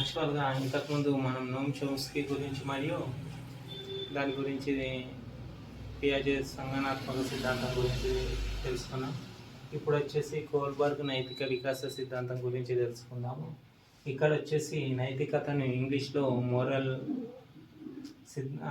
యాక్చువల్గా ఇంతకుముందు మనం నోమ్ చోమ్స్కీ గురించి మరియు దాని గురించి పియాజే సంజ్ఞానాత్మక సిద్ధాంతం గురించి తెలుసుకున్నాం. ఇప్పుడు వచ్చేసి కోల్బర్గ్ నైతిక వికాస సిద్ధాంతం గురించి తెలుసుకుందాము. ఇక్కడ వచ్చేసి నైతికతను ఇంగ్లీష్లో మోరల్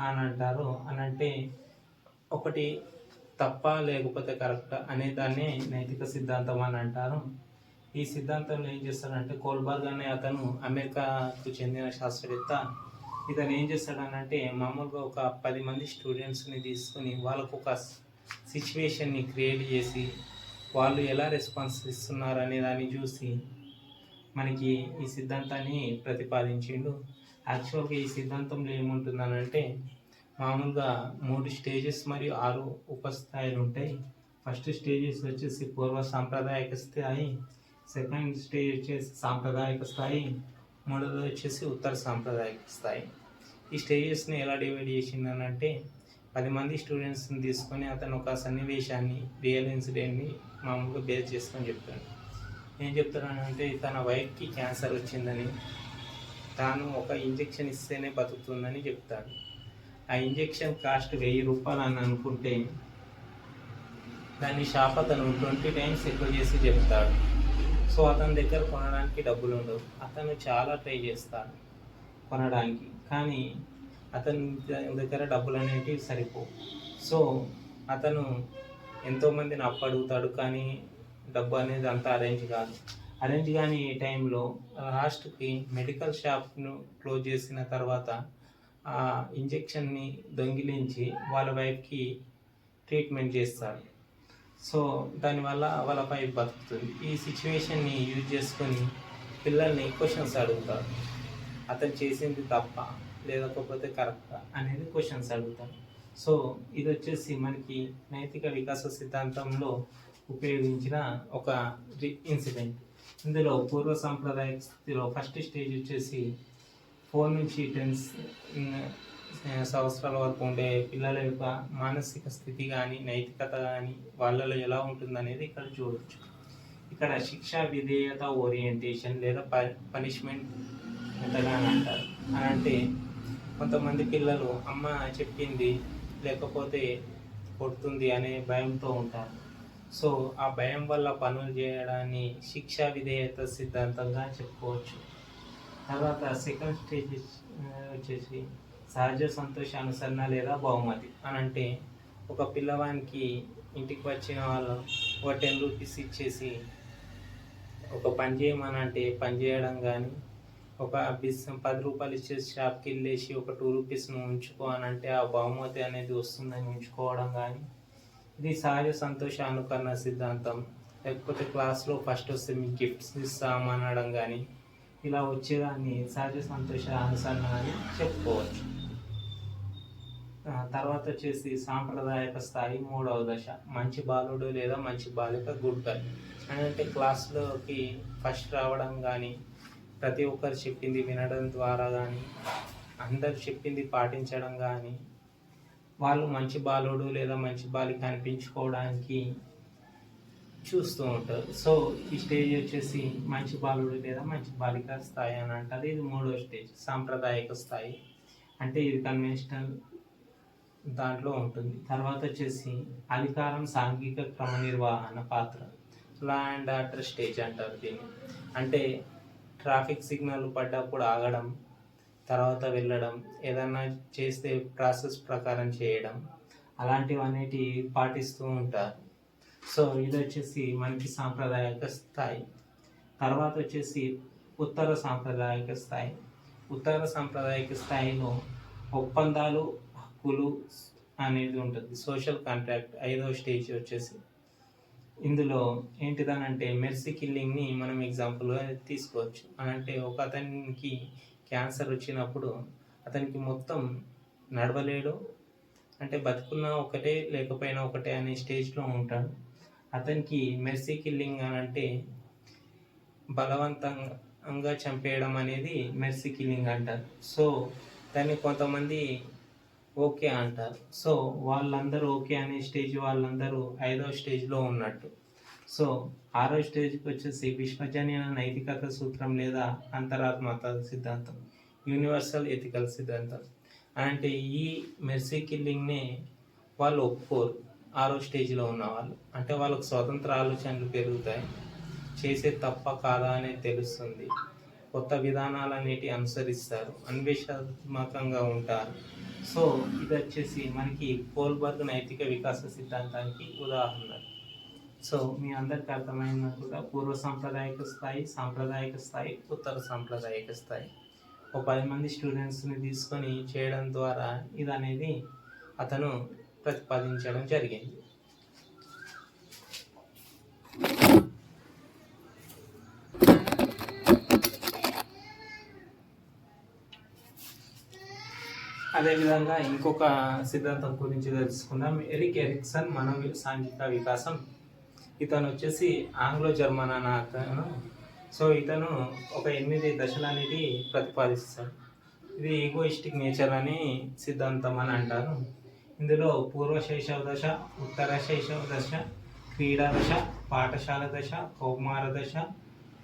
అని అంటారు. అని అంటే ఒకటి తప్ప లేకపోతే కరెక్ట్ అనే దాన్ని నైతిక సిద్ధాంతం అని అంటారు. ఈ సిద్ధాంతంలో ఏం చేస్తాడంటే కోల్బర్గ్ అనే అతను అమెరికాకు చెందిన శాస్త్రవేత్త. ఇతను ఏం చేస్తాడనంటే మామూలుగా ఒక 10 మంది స్టూడెంట్స్ని తీసుకుని వాళ్ళకు ఒక సిచ్యువేషన్ని క్రియేట్ చేసి వాళ్ళు ఎలా రెస్పాన్స్ ఇస్తున్నారు అనే దాన్ని చూసి మనకి ఈ సిద్ధాంతాన్ని ప్రతిపాదించిండు. యాక్చువల్గా ఈ సిద్ధాంతంలో ఏముంటుందనంటే మామూలుగా 3 స్టేజెస్ మరియు 6 ఉపస్థాయిలు ఉంటాయి. ఫస్ట్ స్టేజెస్ వచ్చేసి పూర్వ సాంప్రదాయక స్థాయి, సెకండ్ స్టేజ్ వచ్చేసి సాంప్రదాయక స్థాయి, మూడోది వచ్చేసి ఉత్తర సాంప్రదాయక స్థాయి. ఈ స్టేజెస్ని ఎలా డివైడ్ చేసిందనంటే 10 మంది స్టూడెంట్స్ని తీసుకొని అతను ఒక సన్నివేశాన్ని రియల్ ఇన్సిడెంట్ని మామూలుగా బేస్ చేసుకొని చెప్తాడు. ఏం చెప్తాడనంటే తన వైఫ్కి క్యాన్సర్ వచ్చిందని, తాను ఒక ఇంజెక్షన్ ఇస్తేనే బతుకుతుందని చెప్తాడు. ఆ ఇంజెక్షన్ కాస్ట్ 1000 రూపాయలు అని అనుకుంటే దాన్ని షాప్ అతను 20 టైమ్స్ ఎక్కువ చేసి చెప్తాడు. సో అతని దగ్గర కొనడానికి డబ్బులు ఉండవు. అతను చాలా ట్రై చేస్తాడు కొనడానికి, కానీ అతని దగ్గర డబ్బులు అనేటివి సరిపోవు. సో అతను ఎంతోమందిని అప్పు అడుగుతాడు, కానీ డబ్బు అనేది అంతా అరేంజ్ కాదు. అరేంజ్ కాని టైంలో లాస్ట్కి మెడికల్ షాప్ను క్లోజ్ చేసిన తర్వాత ఆ ఇంజెక్షన్ని దొంగిలించి వాళ్ళ వైఫ్కి ట్రీట్మెంట్ చేస్తాడు. సో దానివల్ల వాళ్ళ వైఫ్ బతుకుతుంది. ఈ సిచ్యువేషన్ని యూజ్ చేసుకొని పిల్లల్ని క్వశ్చన్స్ అడుగుతారు. అతను చేసింది తప్ప లేకపోతే కరెక్టా అనేది క్వశ్చన్స్ అడుగుతారు. సో ఇది వచ్చేసి మనకి నైతిక వికాస సిద్ధాంతంలో ఉపయోగించిన ఒక ఇన్సిడెంట్. ఇందులో పూర్వ సాంప్రదాయక స్థితిలో ఫస్ట్ స్టేజ్ వచ్చేసి 4 నుంచి 10 సంవత్సరాల వరకు ఉండే పిల్లల యొక్క మానసిక స్థితి కానీ నైతికత కానీ వాళ్ళలో ఎలా ఉంటుందనేది ఇక్కడ చూడవచ్చు. ఇక్కడ శిక్ష విధేయత ఓరియంటేషన్ లేదా పనిష్మెంట్ మెథడ్ అని అంటారు. అని అంటే కొంతమంది పిల్లలు అమ్మ చెప్పింది లేకపోతే కొడుతుంది అనే భయంతో ఉంటారు. సో ఆ భయం వల్ల పనులు చేయడాన్ని శిక్షా విధేయత సిద్ధాంతంగా చెప్పుకోవచ్చు. తర్వాత సెకండ్ స్టేజ్ వచ్చేసి సహజ సంతోష అనుసరణ లేదా బహుమతి. అని అంటే ఒక పిల్లవానికి ఇంటికి వచ్చిన వాళ్ళు ఒక 10 రూపీస్ ఇచ్చేసి ఒక పని చేయమని అంటే పని చేయడం కానీ, ఒక 10 రూపాయలు ఇచ్చేసి షాప్కి వెళ్ళేసి ఒక 2 రూపీస్ను ఉంచుకో అని అంటే ఆ బహుమతి అనేది వస్తుందని ఉంచుకోవడం కానీ, ఇది సహజ సంతోష అనుకరణ సిద్ధాంతం. లేకపోతే క్లాస్లో ఫస్ట్ వస్తే మీకు గిఫ్ట్స్ ఇస్తామనడం కానీ, ఇలా వచ్చేదాన్ని సహజ సంతోష అనుసరణ అని చెప్పుకోవచ్చు. తర్వాత వచ్చేసి సాంప్రదాయక స్థాయి 3వ దశ, మంచి బాలుడు లేదా మంచి బాలిక, గుడ్ గర్ల్. అని అంటే క్లాస్లోకి ఫస్ట్ రావడం కానీ, ప్రతి ఒక్కరు చెప్పింది వినడం ద్వారా కానీ, అందరు చెప్పింది పాటించడం కానీ, వాళ్ళు మంచి బాలుడు లేదా మంచి బాలిక అనిపించుకోవడానికి చూస్తూ ఉంటారు. సో ఈ స్టేజ్ వచ్చేసి మంచి బాలుడు లేదా మంచి బాలిక స్థాయి అని అంటారు. ఇది 3వ స్టేజ్, సాంప్రదాయక స్థాయి. అంటే ఇది కన్వెన్షనల్ దాంట్లో ఉంటుంది. తర్వాత వచ్చేసి అధికారం సాంఘిక క్రమ నిర్వహణ పాత్ర, లా అండ్ ఆర్డర్ స్టేజ్ అంటారు దీన్ని. అంటే ట్రాఫిక్ సిగ్నల్ పడ్డప్పుడు ఆగడం, తర్వాత వెళ్ళడం, ఏదన్నా చేస్తే ప్రాసెస్ ప్రకారం చేయడం, అలాంటివి అనేటివి పాటిస్తూ ఉంటారు. సో ఇది వచ్చేసి మనకి సాంప్రదాయక స్థాయి. తర్వాత వచ్చేసి ఉత్తర సాంప్రదాయక స్థాయి. ఉత్తర సాంప్రదాయక స్థాయిలో ఒప్పందాలు, హక్కులు అనేది ఉంటుంది, సోషల్ కాంట్రాక్ట్. 5వ స్టేజ్ వచ్చేసి ఇందులో ఏంటిదనంటే మెర్సీ కిల్లింగ్ని మనం ఎగ్జాంపుల్గా తీసుకోవచ్చు. అని అంటే ఒక అతనికి క్యాన్సర్ వచ్చినప్పుడు అతనికి మొత్తం నడవలేడు, అంటే బతుకున్నా ఒకటే లేకపోయినా ఒకటే అనే స్టేజ్లో ఉంటాడు. అతనికి మెర్సీ కిల్లింగ్ అని అంటే బలవంతంగా చంపేయడం అనేది మెర్సీ కిల్లింగ్ అంటారు. సో దాన్ని కొంతమంది ఓకే అంటారు. సో వాళ్ళందరూ ఓకే అనే స్టేజ్ వాళ్ళందరూ 5వ స్టేజ్లో ఉన్నట్టు. సో 6వ స్టేజ్కి వచ్చేసి విశ్వజనీన నైతికత సూత్రం లేదా అంతరాత్మత సిద్ధాంతం, యూనివర్సల్ ఎథికల్ సిద్ధాంతం. అంటే ఈ మెర్సీ కిల్లింగ్ని వాళ్ళు ఒప్పుకోరు. 6వ స్టేజ్లో ఉన్న వాళ్ళు అంటే వాళ్ళకు స్వతంత్ర ఆలోచనలు పెరుగుతాయి, చేసే తప్ప కాదా అనేది తెలుస్తుంది, కొత్త విధానాలన్నిటి అనుసరిస్తారు, అన్వేషాత్మకంగా ఉంటారు. సో ఇది వచ్చేసి మనకి కోల్బర్గ్ నైతిక వికాస సిద్ధాంతానికి ఉదాహరణ. సో మీ అందరికి అర్థమైనట్టుగా పూర్వ సాంప్రదాయక స్థాయి, సాంప్రదాయక స్థాయి, ఉత్తర సాంప్రదాయక స్థాయి. ఒక 10 మంది స్టూడెంట్స్ని తీసుకొని చేయడం ద్వారా ఇది అనేది అతను ప్రతిపాదించడం జరిగింది. అదేవిధంగా ఇంకొక సిద్ధాంతం గురించి తెలుసుకుందాం. ఎరిక్ ఎరిక్సన్ మనో సాంఘిక వికాసం. ఇతను వచ్చేసి ఆంగ్లో జర్మన్ అన్న అతను. సో ఇతను ఒక 8 దశలు అనేది ప్రతిపాదిస్తాడు. ఇది ఈగోయిస్టిక్ నేచర్ అని సిద్ధాంతం అని అంటారు. ఇందులో పూర్వ శైశవ దశ, ఉత్తర శైశవ దశ, క్రీడా దశ, పాఠశాల దశ, కౌమార దశ,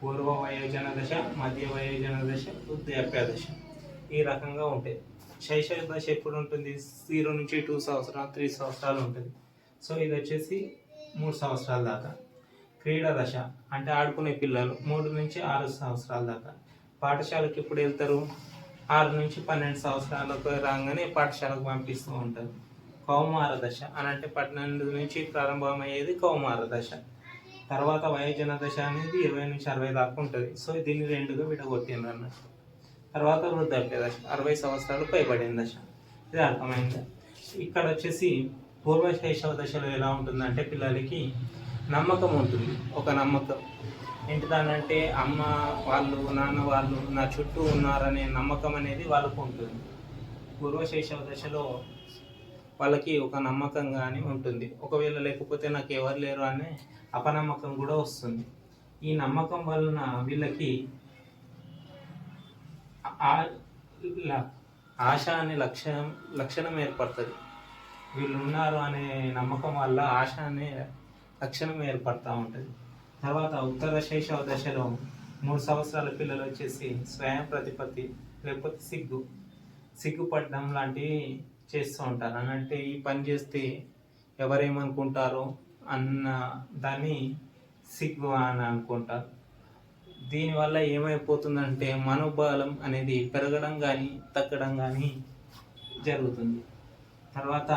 పూర్వ వయోజన దశ, మధ్య వయోజన దశ, వృద్ధాప్య దశ ఈ రకంగా ఉంటాయి. శైశవ దశ ఎప్పుడు ఉంటుంది? 0 నుంచి 2 సంవత్సరాలు, 3 సంవత్సరాలు ఉంటుంది. సో ఇది వచ్చేసి 3 సంవత్సరాల దాకా. క్రీడా దశ అంటే ఆడుకునే పిల్లలు 3 నుంచి 6 సంవత్సరాల దాకా. పాఠశాలకు ఎప్పుడు వెళ్తారు? 6 నుంచి 12 సంవత్సరాలకు రాగానే పాఠశాలకు పంపిస్తూ ఉంటారు. కౌమార దశ అని అంటే 12 నుంచి ప్రారంభమయ్యేది కౌమార దశ. తర్వాత వయోజన దశ అనేది 20 నుంచి 60 దాకా ఉంటుంది. సో దీన్ని 2గా విడగొట్టిండ్రు అన్నట్టు. తర్వాత వృద్ధాప్య దశ 60 సంవత్సరాలు పైబడిన దశ. ఇది అర్థమైంది. ఇక్కడ వచ్చేసి పూర్వ శైశవ దశలో ఎలా ఉంటుందంటే పిల్లలకి నమ్మకం ఉంటుంది. ఒక నమ్మకం ఏంటిదానంటే అమ్మ వాళ్ళు, నాన్న వాళ్ళు నా చుట్టూ ఉన్నారనే నమ్మకం అనేది వాళ్ళకు ఉంటుంది. పూర్వ శైశవ దశలో వాళ్ళకి ఒక నమ్మకం కానీ ఉంటుంది. ఒకవేళ లేకపోతే నాకు ఎవరు లేరు అనే అపనమ్మకం కూడా వస్తుంది. ఈ నమ్మకం వలన వీళ్ళకి ఆశ అనే లక్షణం ఏర్పడుతుంది. వీళ్ళు ఉన్నారు అనే నమ్మకం వల్ల ఆశ అనే లక్షణం ఏర్పడుతూ ఉంటుంది. తర్వాత ఉత్తర శైశవ దశలో 3 సంవత్సరాల పిల్లలు వచ్చేసి స్వయం ప్రతిపత్తి లేకపోతే సిగ్గుపడడం లాంటివి చేస్తూ ఉంటారు. అని అంటే ఈ పని చేస్తే ఎవరేమనుకుంటారో అన్న దాన్ని సిగ్గు అని అనుకుంటారు. దీనివల్ల ఏమైపోతుందంటే మనోబలం అనేది పెరగడం కానీ తగ్గడం కానీ జరుగుతుంది. తర్వాత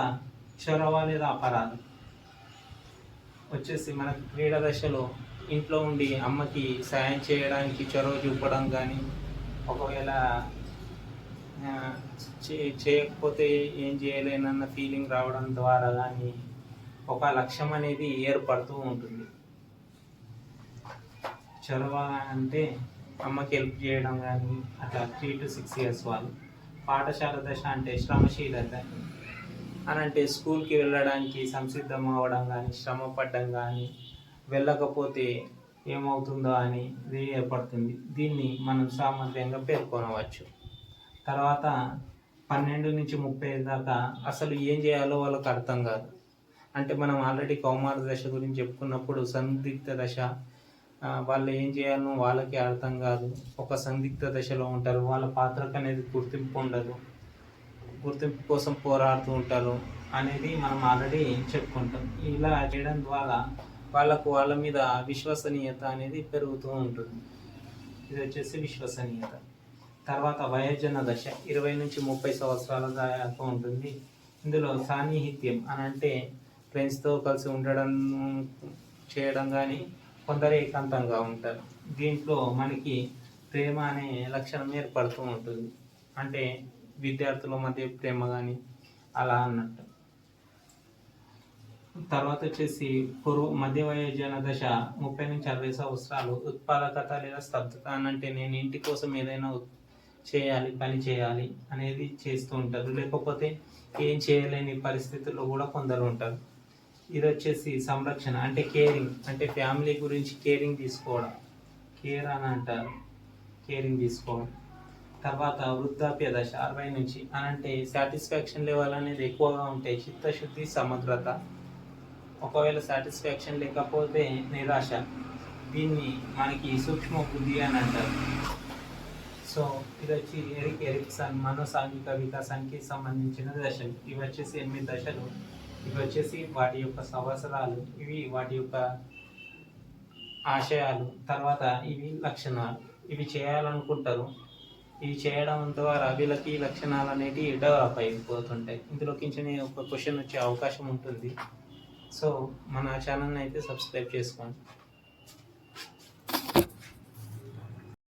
చొరవ లేదా అపరాధం వచ్చేసి మనకి క్రీడా దశలో ఇంట్లో ఉండి అమ్మకి సాయం చేయడానికి చొరవ చూపడం కానీ, ఒకవేళ చేయకపోతే ఏం చేయలేనన్న ఫీలింగ్ రావడం ద్వారా కానీ ఒక లక్ష్యం అనేది ఏర్పడుతూ ఉంటుంది. చొరవ అంటే అమ్మకి హెల్ప్ చేయడం కానీ అట్లా 3 to 6 years వాళ్ళు. పాఠశాల దశ అంటే శ్రమశీలత అని అంటే స్కూల్కి వెళ్ళడానికి సంసిద్ధం అవ్వడం కానీ, శ్రమ పడడం కానీ, వెళ్ళకపోతే ఏమవుతుందో అని ఇది ఏర్పడుతుంది. దీన్ని మనం సామర్థ్యంగా పేర్కొనవచ్చు. తర్వాత 12 నుంచి 30 దాకా అసలు ఏం చేయాలో వాళ్ళకి అర్థం కాదు. అంటే మనం ఆల్రెడీ కౌమార దశ గురించి చెప్పుకున్నప్పుడు సందిగ్ధ దశ, వాళ్ళు ఏం చేయాలో వాళ్ళకి అర్థం కాదు. ఒక సందిగ్ధ దశలో ఉంటారు. వాళ్ళ పాత్రకు అనేది గుర్తింపు ఉండదు, గుర్తింపు కోసం పోరాడుతూ ఉంటారు అనేది మనం ఆల్రెడీ చెప్పుకుంటాం. ఇలా చేయడం ద్వారా వాళ్ళ మీద విశ్వసనీయత అనేది పెరుగుతూ ఉంటుంది. ఇది వచ్చేసి విశ్వసనీయత. తర్వాత వయోజన దశ 20 నుంచి 30 సంవత్సరాల దాకా ఉంటుంది. ఇందులో సాన్నిహిత్యం అని అంటే ఫ్రెండ్స్తో కలిసి ఉండడం చేయడం కానీ, కొందరు ఏకాంతంగా ఉంటారు. దీంట్లో మనకి ప్రేమ అనే లక్షణం ఏర్పడుతూ ఉంటుంది. అంటే విద్యార్థుల మధ్య ప్రేమ కానీ అలా అన్నట్టు. తర్వాత వచ్చేసి మధ్య వయోజన దశ 30 నుంచి 60 సంవత్సరాలు ఉత్పాదకత లేదా స్తబ్దత అని అంటే నేను ఇంటి కోసం ఏదైనా చేయాలి, పని చేయాలి అనేది చేస్తూ ఉంటారు. లేకపోతే ఏం చేయలేని పరిస్థితుల్లో కూడా కొందరు ఉంటారు. ఇది వచ్చేసి సంరక్షణ అంటే కేరింగ్, అంటే ఫ్యామిలీ గురించి కేరింగ్ తీసుకోవడం, కేర్ అని అంటారు, కేరింగ్ తీసుకోవడం. తర్వాత వృద్ధాప్య దశ 60 నుంచి అని అంటే సాటిస్ఫాక్షన్ లెవెల్ అనేది ఎక్కువగా ఉంటాయి. చిత్తశుద్ధి, సమగ్రత. ఒకవేళ సాటిస్ఫాక్షన్ లేకపోతే నిరాశ. దీన్ని మనకి సూక్ష్మ బుద్ధి అని అంటారు. సో ఇది వచ్చి ఎరిక్సన్ మనోసాంఘిక వికాసానికి సంబంధించిన దశలు. ఇవి వచ్చేసి 8 దశలు. ఇవి వచ్చేసి వాటి యొక్క సంవత్సరాలు, ఇవి వాటి యొక్క ఆశయాలు, తర్వాత ఇవి లక్షణాలు. ఇవి చేయాలనుకుంటారు. ఇవి చేయడం ద్వారా వీళ్ళకి ఈ లక్షణాలు అనేటివి డెవలప్ అయిపోతుంటాయి. ఇందులోకించి ఒక క్వశ్చన్ వచ్చే అవకాశం ఉంటుంది. సో మన ఛానల్ని అయితే సబ్స్క్రైబ్ చేసుకోండి.